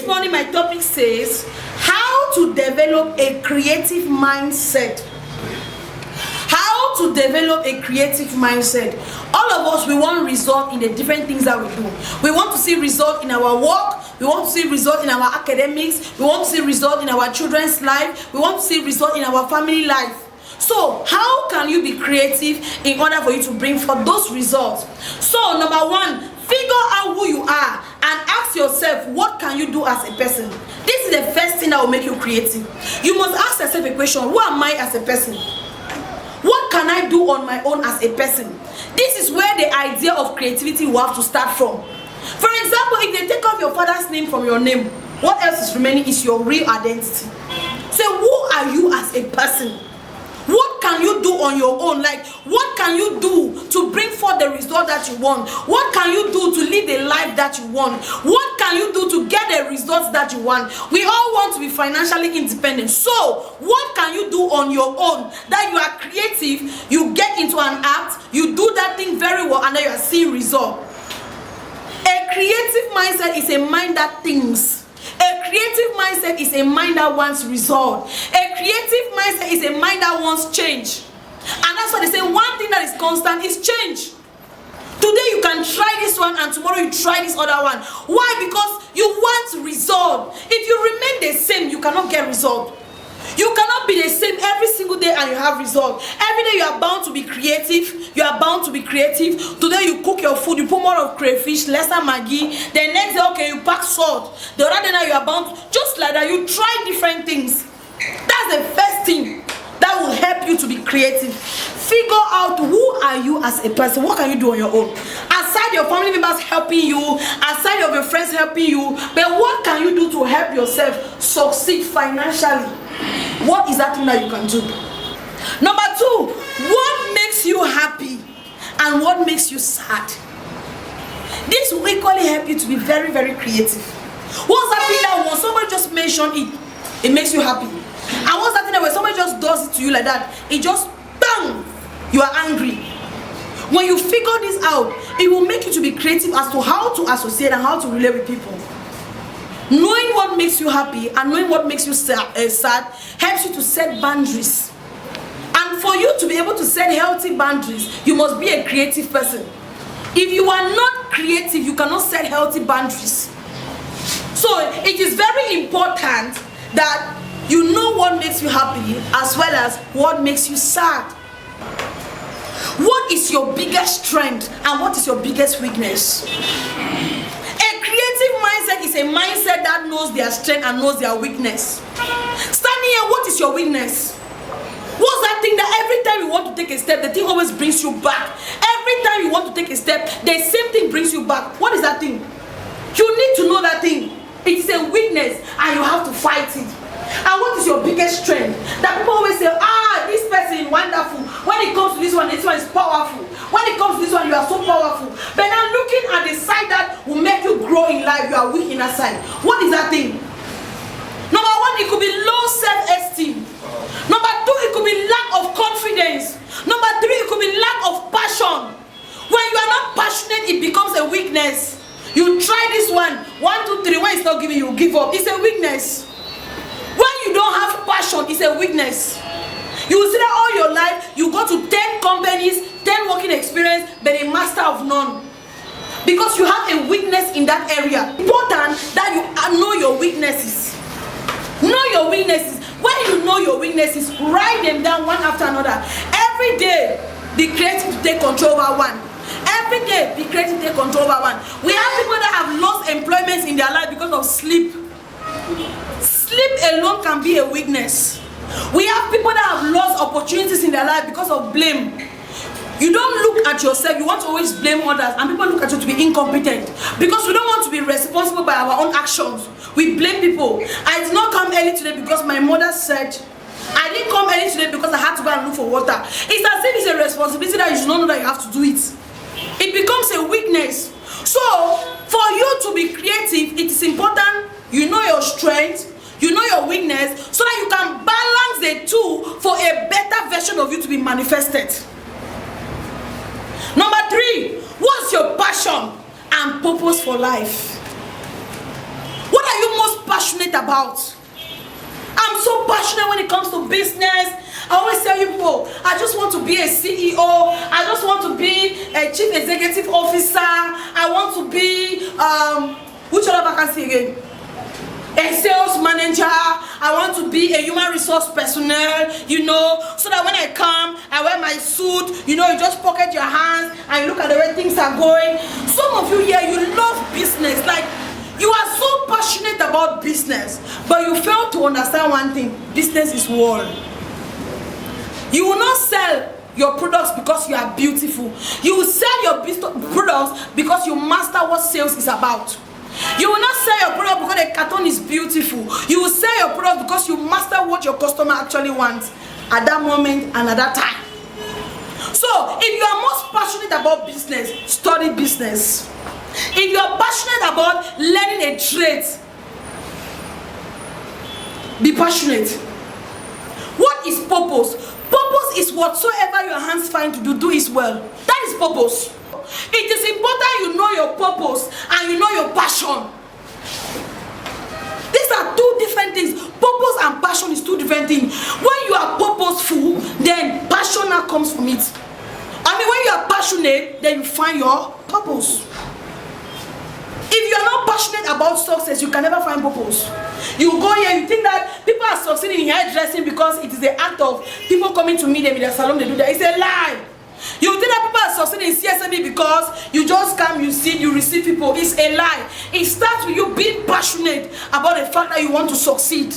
morning my topic says how to develop a creative mindset. How to develop a creative mindset. All of us, we want result in the different things that we do. We want to see result in our work. We want to see result in our academics. We want to see result in our children's life. We want to see result in our family life. So how can you be creative in order for you to bring forth those results? So number one, figure out who you are and ask yourself, what can you do as a person? This is the first thing that will make you creative. You must ask yourself a question: who am I as a person? What can I do on my own as a person? This is where the idea of creativity will have to start from. For example, if they take off your father's name from your name, what else is remaining is your real identity. So who are you as a person? What can you do on your own? Like, what can you do to bring forth the result that you want? What can you do to live the life that you want? What can you do to get the results that you want? We all want to be financially independent. So what can you do on your own that you are creative, you get into an act, you do that thing very well, and then you are seeing result? A creative mindset is a mind that thinks. A creative mindset is a mind that wants result. A creative mindset is a mind that wants change. And that's why they say one thing that is constant is change. Today you can try this one and tomorrow you try this other one. Why? Because you want result. If you remain the same, you cannot get result. You cannot be the same every single day and you have result. Every day you are bound to be creative. You are bound to be creative. Today you cook your food, you put more of crayfish, lesser Maggi. The next day, okay, you pack salt. The other day now you are bound to, just like that, you try different things. That's the first thing that will help you to be creative. Figure out who are you as a person. What can you do on your own? Aside your family members helping you, aside of your friends helping you, but what can you do to help yourself succeed financially? What is that thing that you can do? Number two, what makes you happy and what makes you sad? This will equally help you to be very, very creative. What's that thing that when somebody just mentions it, it makes you happy? And what's that thing that when somebody just does it to you like that, it just bang, you are angry? When you figure this out, it will make you to be creative as to how to associate and how to relate with people. Knowing what makes you happy and knowing what makes you sad helps you to set boundaries. And for you to be able to set healthy boundaries, you must be a creative person. If you are not creative, you cannot set healthy boundaries. So it is very important that you know what makes you happy as well as what makes you sad. What is your biggest strength and what is your biggest weakness? A creative mindset is a mindset that knows their strength and knows their weakness. Standing here, what is your weakness? What's that thing that every time you want to take a step, the thing always brings you back? Every time you want to take a step, the same thing brings you back. What is that thing? You need to know that thing. It is a weakness and you have to fight it. And what is your biggest strength? That people always say, this person is wonderful. When it comes to this one is powerful. When it comes to this one, you are so powerful. But now looking at the side that will make you grow in life, you are weak in that side. What is that thing? Number one, it could be low self-esteem. Number two, it could be lack of confidence. Number three, it could be lack of passion. When you are not passionate, it becomes a weakness. You try this one, 1, 2, 3, when it's not giving you, give up. It's a weakness. When you don't have passion, it's a weakness. You will see that all your life, you go to 10 companies, 10 working experience, but a master of none. Because you have a weakness in that area. Important that you know your weaknesses. Know your weaknesses. When you know your weaknesses, write them down one after another. Every day, be creative to take control over one. Every day, be creative to take control over one. We have people that have lost employments in their life because of sleep. Sleep alone can be a weakness. We have people that have lost opportunities in their life because of blame. You don't look at yourself, you want to always blame others, and people look at you to be incompetent. Because we don't want to be responsible by our own actions. We blame people. I did not come early today because my mother said. I didn't come early today because I had to go and look for water. It's as if it's a responsibility that you should not know that you have to do it. It becomes a weakness. So, for you to be creative, it is important you know your strength, you know your weakness, so that you can balance the two for a better version of you to be manifested. Number three, what's your passion and purpose for life? What are you most passionate about. I'm so passionate when it comes to business. I always tell you people, I just want to be a CEO. I just want to be a chief executive officer. I want to be, which other vacancy again? A sales manager. I want to be a human resource personnel, you know, so that when I come, I wear my suit, you know, you just pocket your hands and you look at the way things are going. Some of you here, you love business. Like, you are so passionate about business, but you fail to understand one thing. Business is war. You will not sell your products because you are beautiful. You will sell your products because you master what sales is about. You will not sell your product because the carton is beautiful. You will sell your product because you master what your customer actually wants at that moment and at that time. So, if you are most passionate about business, study business. If you are passionate about learning a trade, be passionate. What is purpose? Purpose is whatsoever your hands find to do it well. That is purpose. It is important you know your purpose and you know your passion. These are two different things. Purpose and passion is two different things. When you are purposeful, then passion now comes from it. I mean, when you are passionate, then you find your purpose. If you are not passionate about success, you can never find purpose. You go here, you think that people are succeeding in hairdressing because it is the act of people coming to meet them in their salon, they do that. It's a lie. You think that people are succeeding in CSMB because you just come, you see, you receive people. It's a lie. It starts with you being passionate about the fact that you want to succeed.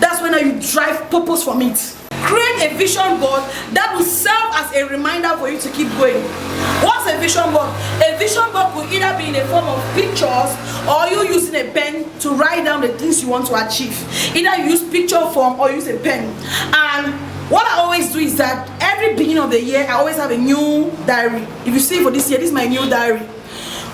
That's when you drive purpose from it. Create a vision board that will serve as a reminder for you to keep going. What's a vision board? A vision board could either be in the form of pictures or you using a pen to write down the things you want to achieve. Either you use picture form or use a pen. And what I always do is that every beginning of the year, I always have a new diary. If you see for this year, this is my new diary.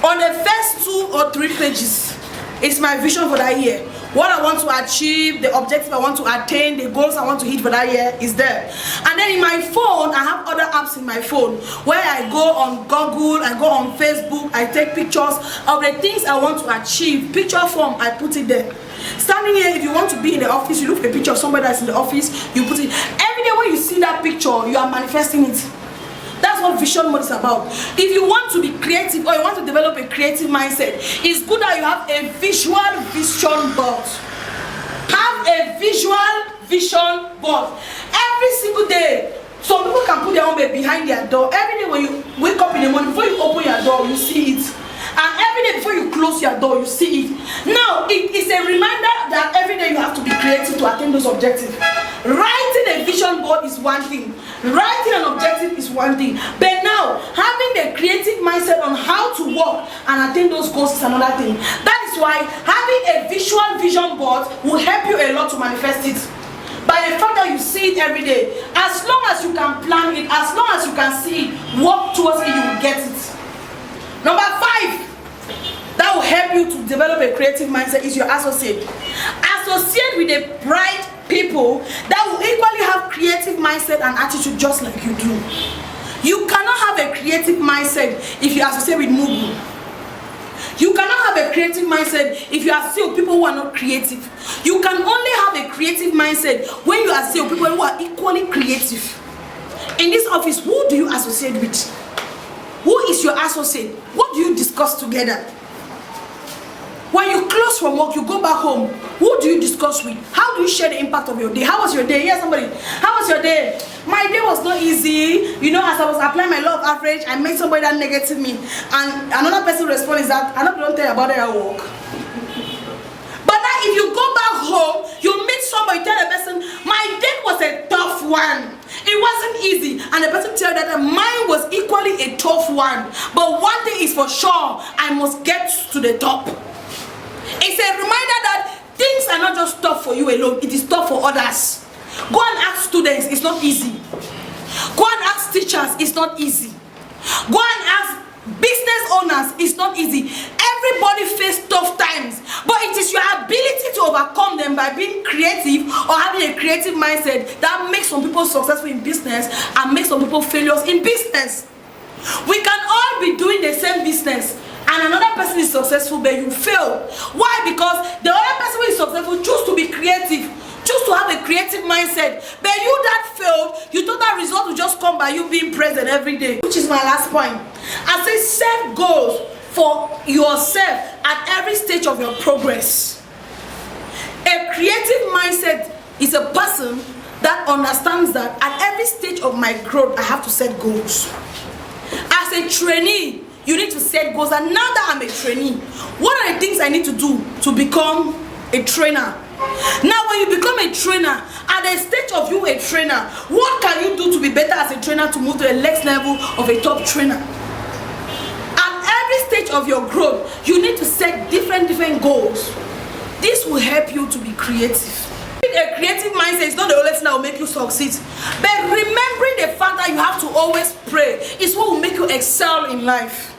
On the first 2 or 3 pages, it's my vision for that year. What I want to achieve, the objective I want to attain, the goals I want to hit for that year is there. And then in my phone, I have other apps in my phone where I go on Google, I go on Facebook, I take pictures of the things I want to achieve. Picture form, I put it there. Standing here, if you want to be in the office, you look at a picture of somebody that's in the office, you put it. Every day when you see that picture, you are manifesting it. That's what vision mode is about. If you want to be creative or you want to develop a creative mindset, it's good that you have a visual vision board. Have a visual vision board. Every single day, some people can put their own bed behind their door. Every day when you wake up in the morning, before you open your door, you see it. And every day before you close your door, you see it. Now, it is a reminder that every day you have to be creative to attain those objectives. Writing a vision board is one thing. Writing an objective is one thing. But now, having the creative mindset on how to work and attain those goals is another thing. That is why having a visual vision board will help you a lot to manifest it. By the fact that you see it every day, as long as you can plan it, as long as you can see it, work towards it, you will get it. Number 5, that will help you to develop a creative mindset is your associate. Associate with the bright people that will equally have creative mindset and attitude just like you do. You cannot have a creative mindset if you associate with Mugu. You cannot have a creative mindset if you associate with people who are not creative. You can only have a creative mindset when you associate with people who are equally creative. In this office, who do you associate with? Who is your associate? What do you discuss together? When you close from work, you go back home, who do you discuss with? How do you share the impact of your day? How was your day? Yes, somebody. How was your day? My day was not easy. You know, as I was applying my law of average, I met somebody that negative me. And another person responds is that, I don't tell you about it at work. But now if you go back home, you meet somebody, tell the person, my day was a tough one. It wasn't easy. And the person tell that mine was equally a tough one. But one thing is for sure, I must get to the top. It's a reminder that things are not just tough for you alone, it is tough for others. Go and ask students, it's not easy. Go and ask teachers, it's not easy. Go and ask business owners, it's not easy. Everybody faces tough times, but it is your ability to overcome them by being creative or having a creative mindset that makes some people successful in business and makes some people failures in business. We can all be doing the same business and another person is successful but you fail. Why? Because the other person who is successful choose creative. Choose to have a creative mindset. But you that failed, you thought that result will just come by you being present every day. Which is my last point. I say set goals for yourself at every stage of your progress. A creative mindset is a person that understands that at every stage of my growth, I have to set goals. As a trainee, you need to set goals. And now that I'm a trainee, what are the things I need to do to become a trainer? Now, when you become a trainer, at the stage of you a trainer, what can you do to be better as a trainer to move to the next level of a top trainer? At every stage of your growth, you need to set different goals. This will help you to be creative. A creative mindset is not the only thing that will make you succeed, but remembering the fact that you have to always pray is what will make you excel in life.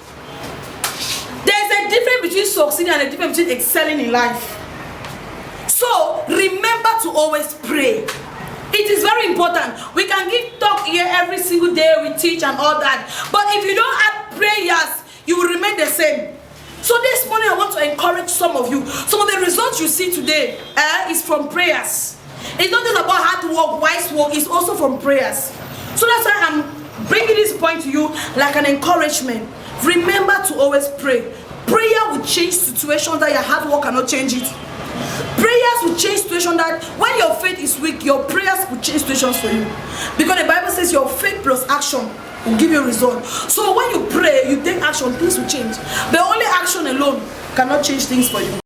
There's a difference between succeeding and a difference between excelling in life. So remember to always pray. It is very important. We can give talk here every single day, we teach and all that, but if you don't have prayers, you will remain the same. So this morning I want to encourage some of you. Some of the results you see today is from prayers. It's not just about hard work, wise work, it's also from prayers. So that's why I'm bringing this point to you like an encouragement. Remember to always pray. Prayer will change situations that your hard work cannot change it. Prayers will change situations that when your faith is weak, your prayers will change situations for you. Because the Bible says your faith plus action will give you a result. So when you pray, you take action, things will change. But only action alone cannot change things for you.